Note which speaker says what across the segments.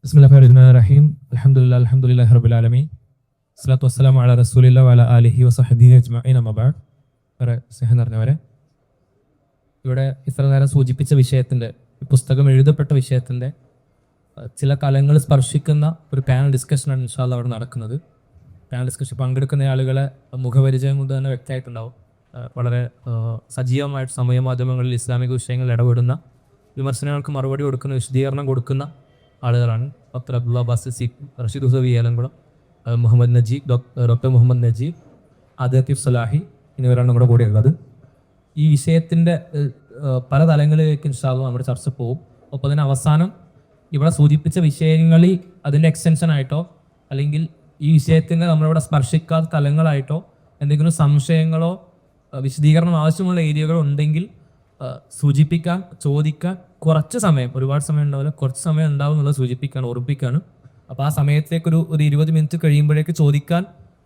Speaker 1: ബിസ്മില്ലാഹിർറഹ്മാനിർറഹീം. അൽഹംദുലില്ലാഹി റബ്ബിൽ ആലമീൻ. സ്വല്ലല്ലാഹു വസ്സലാമു അലാ റസൂലില്ലാഹി വഅലാ ആലിഹി വസഹ്ബിഹി അജ്മഈൻ. അമ്മാ ബഅദ്. വരെ സ്നേഹം നിറഞ്ഞവരെ, ഇവിടെ ഇത്ര നേരം സൂചിപ്പിച്ച വിഷയത്തിൻ്റെ, പുസ്തകം എഴുതപ്പെട്ട വിഷയത്തിൻ്റെ ചില കലങ്ങൾ സ്പർശിക്കുന്ന ഒരു പാനൽ ഡിസ്കഷനാണ് ഇൻഷാ അല്ലാഹ് അവിടെ നടക്കുന്നത്. പാനൽ ഡിസ്കഷൻ പങ്കെടുക്കുന്ന ആളുകളെ മുഖപരിചയം കൊണ്ട് തന്നെ വ്യക്തമായിട്ടുണ്ടാവും. വളരെ സജീവമായിട്ട് സമൂഹ മാധ്യമങ്ങളിൽ ഇസ്ലാമിക വിഷയങ്ങളിൽ ഇടപെടുന്ന, വിമർശനങ്ങൾക്ക് മറുപടി കൊടുക്കുന്ന, വിശദീകരണം കൊടുക്കുന്ന ആളുകളാണ്. Doctor Abdulla Abbas C, Rasheed Husaibi Elamkulam, Muhammad Najeeb, doctor Muhammad Najeeb, ആദിത്യഫ് സലാഹി എന്നിവരാണ് നമ്മുടെ കൂടെ ഉള്ളത്. ഈ വിഷയത്തിൻ്റെ പല തലങ്ങളിലേക്ക് ഇൻഷാ അല്ലാഹ് നമ്മുടെ ചർച്ച പോകും. ഒപ്പം തന്നെ അവസാനം ഇവിടെ സൂചിപ്പിച്ച വിഷയങ്ങളിൽ അതിൻ്റെ എക്സ്റ്റൻഷൻ ആയിട്ടോ അല്ലെങ്കിൽ ഈ വിഷയത്തിൻ്റെ നമ്മളിവിടെ സ്പർശിക്കാത്ത തലങ്ങളായിട്ടോ എന്തെങ്കിലും സംശയങ്ങളോ വിശദീകരണം ആവശ്യമുള്ള ഏരിയകളോ ഉണ്ടെങ്കിൽ സൂചിപ്പിക്കാൻ, ചോദിക്കാൻ കുറച്ച് സമയം, ഒരുപാട് സമയം ഉണ്ടാവില്ല, കുറച്ച് സമയം ഉണ്ടാവും എന്നുള്ളത് സൂചിപ്പിക്കാൻ, ഓർമ്മിപ്പിക്കാണ്. അപ്പോൾ ആ സമയത്തേക്ക് ഒരു 20 മിനിറ്റ് കഴിയുമ്പോഴേക്ക്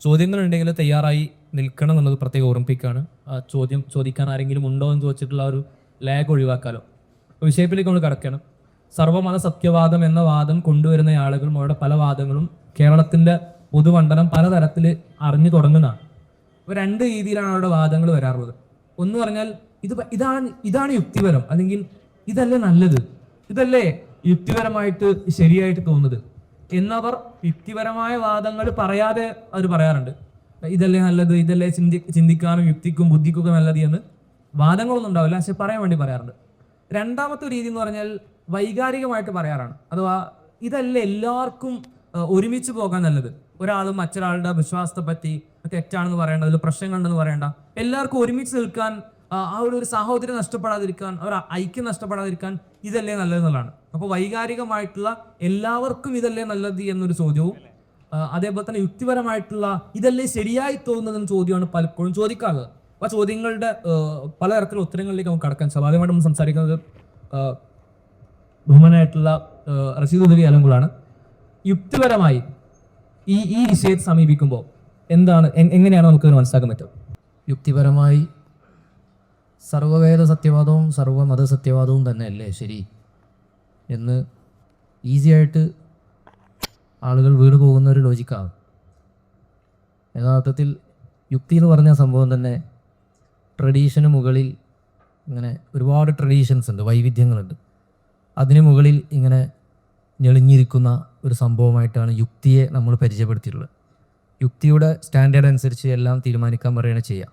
Speaker 1: ചോദ്യങ്ങളുണ്ടെങ്കിൽ തയ്യാറായി നിൽക്കണം എന്നുള്ളത് പ്രത്യേകം ഓർമ്മിപ്പിക്കുകയാണ്. ആ ചോദിക്കാൻ ആരെങ്കിലും ഉണ്ടോ എന്ന് ചോദിച്ചിട്ടുള്ള ഒരു ലാഗ് ഒഴിവാക്കാലോ. വിഷയത്തിലേക്ക് നമ്മൾ കിടക്കണം. സർവ്വമത സത്യവാദം എന്ന വാദം കൊണ്ടുവരുന്ന ആളുകളും അവരുടെ പല വാദങ്ങളും കേരളത്തിൻ്റെ പൊതുമണ്ഡലം പലതരത്തിൽ അറിഞ്ഞു തുടങ്ങുന്നതാണ്. ഇപ്പോൾ രണ്ട് രീതിയിലാണ് അവരുടെ വാദങ്ങൾ വരാറുള്ളത്. ഒന്ന് പറഞ്ഞാൽ ഇതാണ് യുക്തിപരം, അല്ലെങ്കിൽ ഇതല്ലേ നല്ലത്, ഇതല്ലേ യുക്തിപരമായിട്ട് ശരിയായിട്ട് തോന്നുന്നത് എന്നവർ യുക്തിപരമായ വാദങ്ങൾ പറയാതെ അവർ പറയാറുണ്ട്. ഇതല്ലേ നല്ലത്, ഇതല്ലേ ചിന്തിക്കാനും യുക്തിക്കും ബുദ്ധിക്കൊക്കെ നല്ലത് എന്ന് വാദങ്ങളൊന്നും ഉണ്ടാവില്ല, പക്ഷെ പറയാൻ വേണ്ടി പറയാറുണ്ട്. രണ്ടാമത്തെ രീതി എന്ന് പറഞ്ഞാൽ വൈകാരികമായിട്ട് പറയാറാണ്. അഥവാ ഇതല്ലേ എല്ലാവർക്കും ഒരുമിച്ച് പോകാൻ നല്ലത്, ഒരാളും മറ്റൊരാളുടെ വിശ്വാസത്തെ പറ്റി തെറ്റാണെന്ന് പറയേണ്ട, അതിൽ പ്രശ്നങ്ങളുണ്ടെന്ന് പറയേണ്ട, എല്ലാവർക്കും ഒരുമിച്ച് നിൽക്കാൻ, ആ ഒരു സാഹോദര്യം നഷ്ടപ്പെടാതിരിക്കാൻ, ഒരു ഐക്യം നഷ്ടപ്പെടാതിരിക്കാൻ ഇതല്ലേ നല്ലതെന്നുള്ളതാണ്. അപ്പോൾ വൈകാരികമായിട്ടുള്ള എല്ലാവർക്കും ഇതല്ലേ നല്ലത് എന്നൊരു ചോദ്യവും, അതേപോലെ തന്നെ യുക്തിപരമായിട്ടുള്ള ഇതല്ലേ ശരിയായി തോന്നുന്നതെന്ന ചോദ്യമാണ് പലപ്പോഴും ചോദിക്കാറുള്ളത്. അപ്പോൾ ആ ചോദ്യങ്ങളുടെ പലതരത്തിലുള്ള ഉത്തരങ്ങളിലേക്ക് നമുക്ക് കടക്കാൻ സ്വാഭാവികമായിട്ട് നമ്മൾ സംസാരിക്കുന്നത് ബഹുമാനായിട്ടുള്ള റഷീദ് ഹുസൈബി ഏലംകുളമാണ്. യുക്തിപരമായി ഈ വിഷയത്തെ സമീപിക്കുമ്പോൾ എങ്ങനെയാണ് നമുക്ക് മനസ്സിലാക്കാൻ പറ്റുക?
Speaker 2: യുക്തിപരമായി സർവ്വവേദ സത്യവാദവും സർവ്വമത സത്യവാദവും തന്നെയല്ലേ ശരി എന്ന് ഈസിയായിട്ട് ആളുകൾ വീണ് പോകുന്ന ഒരു ലോജിക്കാണ്. യഥാർത്ഥത്തിൽ യുക്തി എന്ന് പറഞ്ഞ സംഭവം തന്നെ ട്രഡീഷന് മുകളിൽ ഇങ്ങനെ ഒരുപാട് ട്രഡീഷൻസ് ഉണ്ട്, വൈവിധ്യങ്ങളുണ്ട്. അതിന് മുകളിൽ ഇങ്ങനെ ഞെളിഞ്ഞിരിക്കുന്ന ഒരു സംഭവമായിട്ടാണ് യുക്തിയെ നമ്മൾ പരിചയപ്പെടുത്തിയിട്ടുള്ളത്. യുക്തിയുടെ സ്റ്റാൻഡേർഡ് അനുസരിച്ച് എല്ലാം തീരുമാനിക്കാൻ പറയുകയാണ് ചെയ്യുക.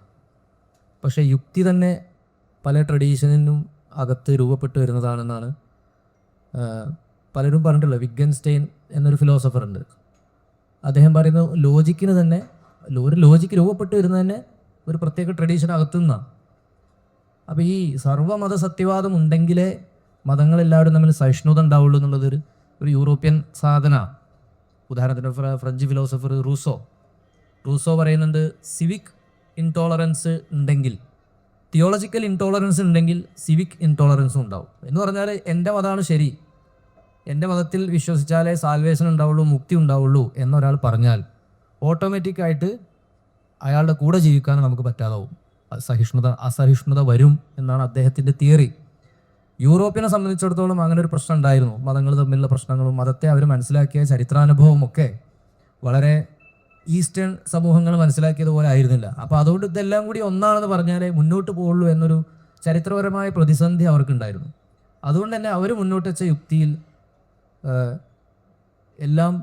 Speaker 2: പക്ഷേ യുക്തി തന്നെ പല ട്രഡീഷനും അകത്ത് രൂപപ്പെട്ടു വരുന്നതാണെന്നാണ് പലരും പറഞ്ഞിട്ടുള്ളത്. വിറ്റ്ഗൻസ്റ്റൈൻ എന്നൊരു ഫിലോസഫർ ഉണ്ട്. അദ്ദേഹം പറയുന്നത് ലോജിക്കിന് തന്നെ, ഒരു ലോജിക്ക് രൂപപ്പെട്ടു വരുന്നത് തന്നെ ഒരു പ്രത്യേക ട്രഡീഷൻ അകത്തു നിന്നാണ്. അപ്പോൾ ഈ സർവ്വമത സത്യവാദം ഉണ്ടെങ്കിലേ മതങ്ങളെല്ലാവരും തമ്മിൽ സഹിഷ്ണുത ഉണ്ടാവുള്ളൂ എന്നുള്ളത് ഒരു യൂറോപ്യൻ സാധനമാണ്. ഉദാഹരണത്തിന് ഫ്രഞ്ച് ഫിലോസഫർ റൂസോ പറയുന്നുണ്ട്, സിവിക് ഇൻടോളറൻസ് ഉണ്ടെങ്കിൽ, തിയോളജിക്കൽ ഇൻടോളറൻസ് ഉണ്ടെങ്കിൽ സിവിക് ഇൻടോളറൻസും ഉണ്ടാവും. എന്ന് പറഞ്ഞാൽ എൻ്റെ മതമാണ് ശരി, എൻ്റെ മതത്തിൽ വിശ്വസിച്ചാലേ സാൽവേഷൻ ഉണ്ടാവുള്ളൂ, മുക്തി ഉണ്ടാവുള്ളൂ എന്നൊരാൾ പറഞ്ഞാൽ ഓട്ടോമാറ്റിക്കായിട്ട് അയാളുടെ കൂടെ ജീവിക്കാൻ നമുക്ക് പറ്റാതാവും. അസഹിഷ്ണുത വരും എന്നാണ് അദ്ദേഹത്തിൻ്റെ തിയറി. യൂറോപ്പിനെ സംബന്ധിച്ചിടത്തോളം അങ്ങനെ ഒരു പ്രശ്നം ഉണ്ടായിരുന്നു. മതങ്ങൾ തമ്മിലുള്ള പ്രശ്നങ്ങളും മതത്തെ അവർ മനസ്സിലാക്കിയ ചരിത്രാനുഭവവും ഒക്കെ വളരെ ഈസ്റ്റേൺ സമൂഹങ്ങൾ മനസ്സിലാക്കിയതുപോലെ ആയിരുന്നില്ല. അപ്പോൾ അതുകൊണ്ട് ഇതെല്ലാം കൂടി ഒന്നാണെന്ന് പറഞ്ഞാലേ മുന്നോട്ട് പോകുള്ളൂ എന്നൊരു ചരിത്രപരമായ പ്രതിസന്ധി അവർക്കുണ്ടായിരുന്നു. അതുകൊണ്ട് തന്നെ അവർ മുന്നോട്ട് വെച്ച യുക്തിയിൽ എല്ലാം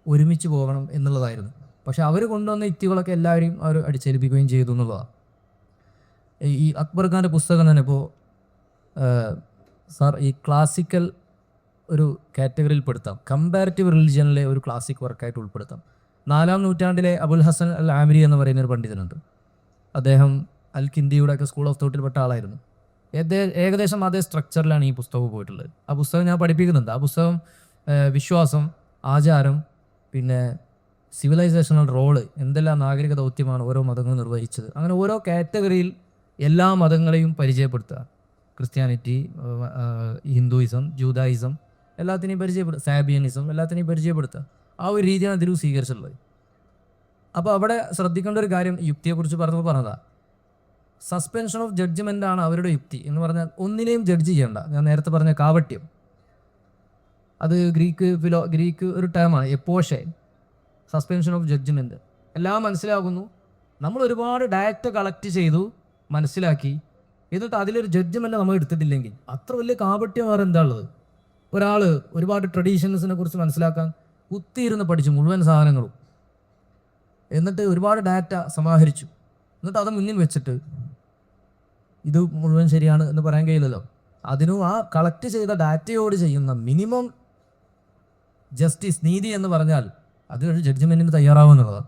Speaker 2: ഒരുമിച്ച് പോകണം എന്നുള്ളതായിരുന്നു. പക്ഷെ അവർ കൊണ്ടുവന്ന യുക്തികളൊക്കെ എല്ലാവരെയും അവർ അടിച്ചേൽപ്പിക്കുകയും ചെയ്തു എന്നുള്ളതാണ്. ഈ അക്ബർ ഖാൻ്റെ പുസ്തകം തന്നെ ഇപ്പോൾ ഈ ക്ലാസിക്കൽ ഒരു കാറ്റഗറിയിൽ പെടുത്താം, കമ്പാരിറ്റീവ് റിലിജിയനിലെ ഒരു ക്ലാസിക് വർക്കായിട്ട് ഉൾപ്പെടുത്താം. 4-ാം നൂറ്റാണ്ടിലെ അബുൽ ഹസൻ അൽ ആമിരി എന്ന് പറയുന്ന ഒരു പണ്ഡിതനുണ്ട്. അദ്ദേഹം അൽ കിന്ദിയുടെയൊക്കെ സ്കൂൾ ഓഫ് തോട്ടിൽപ്പെട്ട ആളായിരുന്നു. ഏകദേശം അതേ സ്ട്രക്ചറിലാണ് ഈ പുസ്തകം പോയിട്ടുള്ളത്. ആ പുസ്തകം ഞാൻ പഠിപ്പിക്കുന്നുണ്ട്. ആ പുസ്തകം വിശ്വാസം, ആചാരം, പിന്നെ സിവിലൈസേഷണൽ റോള്, എന്തെല്ലാം നാഗരിക ദൗത്യമാണ് ഓരോ മതങ്ങളും നിർവഹിച്ചത്, അങ്ങനെ ഓരോ കാറ്റഗറിയിൽ എല്ലാ മതങ്ങളെയും പരിചയപ്പെടുത്തുക. ക്രിസ്ത്യാനിറ്റി, ഹിന്ദുയിസം, ജൂതായിസം എല്ലാത്തിനെയും പരിചയപ്പെടുത്തുക, സാബിയനിസം എല്ലാത്തിനെയും പരിചയപ്പെടുത്തുക. ആ ഒരു രീതിയാണ് അതിൽ സ്വീകരിച്ചിട്ടുള്ളത്. അപ്പോൾ അവിടെ ശ്രദ്ധിക്കേണ്ട ഒരു കാര്യം, യുക്തിയെക്കുറിച്ച് പറഞ്ഞതാണ് സസ്പെൻഷൻ ഓഫ് ജഡ്ജ്മെൻ്റ് ആണ് അവരുടെ യുക്തി എന്ന് പറഞ്ഞാൽ ഒന്നിനെയും ജഡ്ജ് ചെയ്യേണ്ട. ഞാൻ നേരത്തെ പറഞ്ഞ കാവട്യം, അത് ഗ്രീക്ക് ഒരു ടേമാണ് എപ്പോഷെ, സസ്പെൻഷൻ ഓഫ് ജഡ്ജ്മെൻറ്റ്. എല്ലാം മനസ്സിലാകുന്നു. നമ്മൾ ഒരുപാട് ഡാറ്റ കളക്ട് ചെയ്തു, മനസ്സിലാക്കി, എന്നിട്ട് അതിലൊരു ജഡ്ജ്മെൻറ്റ് നമ്മൾ എടുത്തിട്ടില്ലെങ്കിൽ അത്ര വലിയ കാപട്യം വേറെ എന്താ ഉള്ളത്? ഒരാൾ ഒരുപാട് ട്രഡീഷൻസിനെ കുറിച്ച് മനസ്സിലാക്കാൻ കുത്തിയിരുന്ന് പഠിച്ചു മുഴുവൻ സാധനങ്ങളും, എന്നിട്ട് ഒരുപാട് ഡാറ്റ സമാഹരിച്ചു, എന്നിട്ട് അത് മുന്നിൽ വെച്ചിട്ട് ഇത് മുഴുവൻ ശരിയാണ് എന്ന് പറയാൻ കഴിയില്ലല്ലോ. അതിനും ആ കളക്ട് ചെയ്ത ഡാറ്റയോട് ചെയ്യുന്ന മിനിമം ജസ്റ്റിസ്, നീതി എന്ന് പറഞ്ഞാൽ അത് ഒരു ജഡ്ജ്മെൻറ്റിന് തയ്യാറാവുന്നതാണ്.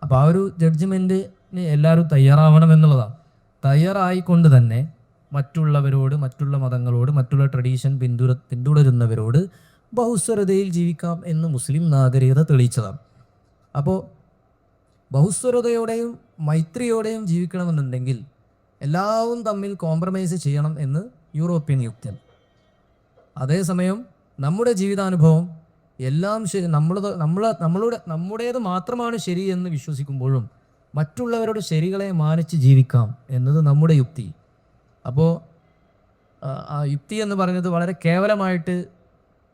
Speaker 2: അപ്പോൾ ആ ഒരു ജഡ്ജ്മെൻറ്റിന് എല്ലാവരും തയ്യാറാവണം എന്നുള്ളതാണ്. തയ്യാറായിക്കൊണ്ട് തന്നെ മറ്റുള്ളവരോട്, മറ്റുള്ള മതങ്ങളോട്, മറ്റുള്ള ട്രഡീഷൻ പിന്തുടരുന്നവരോട് ബഹുസ്വരതയിൽ ജീവിക്കാം എന്ന് മുസ്ലിം നാഗരികത തെളിയിച്ചതാണ്. അപ്പോൾ ബഹുസ്വരതയോടെയും മൈത്രിയോടെയും ജീവിക്കണമെന്നുണ്ടെങ്കിൽ എല്ലാവരും തമ്മിൽ കോംപ്രമൈസ് ചെയ്യണം എന്ന് യൂറോപ്യൻ യുക്തൻ. അതേസമയം നമ്മുടെ ജീവിതാനുഭവം എല്ലാം ശരി, നമ്മുടേത് മാത്രമാണ് ശരി എന്ന് വിശ്വസിക്കുമ്പോഴും മറ്റുള്ളവരുടെ ശരികളെ മാനിച്ച് ജീവിക്കാം എന്നത് നമ്മുടെ യുക്തി. അപ്പോൾ ആ യുക്തി എന്ന് പറയുന്നത് വളരെ കേവലമായിട്ട്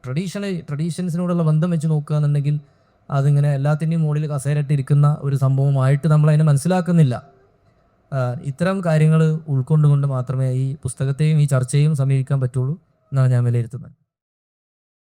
Speaker 2: ട്രഡീഷൻസിനോടുള്ള ബന്ധം വെച്ച് നോക്കുക എന്നുണ്ടെങ്കിൽ അതിങ്ങനെ എല്ലാത്തിൻ്റെയും മുകളിൽ കസേരട്ടിരിക്കുന്ന ഒരു സംഭവമായിട്ട് നമ്മൾ അതിനെ മനസ്സിലാക്കുന്നില്ല. ഇത്തരം കാര്യങ്ങൾ ഉൾക്കൊണ്ടുകൊണ്ട് മാത്രമേ ഈ പുസ്തകത്തെയും ഈ ചർച്ചയും സമീപിക്കാൻ പറ്റുള്ളൂ എന്നാണ് ഞാൻ വിലയിരുത്തുന്നത്.